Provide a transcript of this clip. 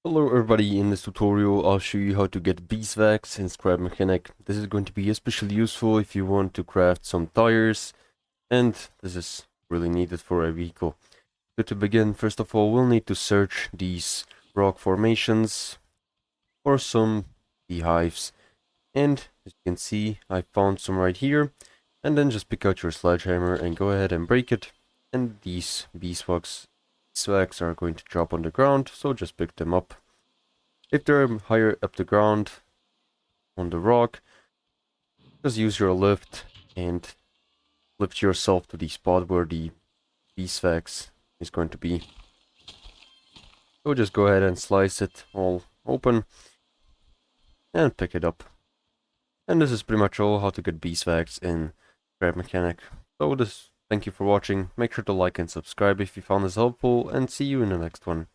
Hello everybody, in this tutorial I'll show you how to get Beeswax in Scrap Mechanic. This is going to be especially useful if you want to craft some tires, and this is really needed for a vehicle. So to begin, first of all, we'll need to search these rock formations for some beehives. And as you can see, I found some right here, and then just pick out your sledgehammer and go ahead and break it, and these beeswax are going to drop on the ground, so just pick them up. If they're higher up the ground on the rock, just use your lift and lift yourself to the spot where the beeswax is going to be. So just go ahead and slice it all open and pick it up. And this is pretty much all how to get beeswax in Scrap Mechanic. So thank you for watching, make sure to like and subscribe if you found this helpful, and see you in the next one.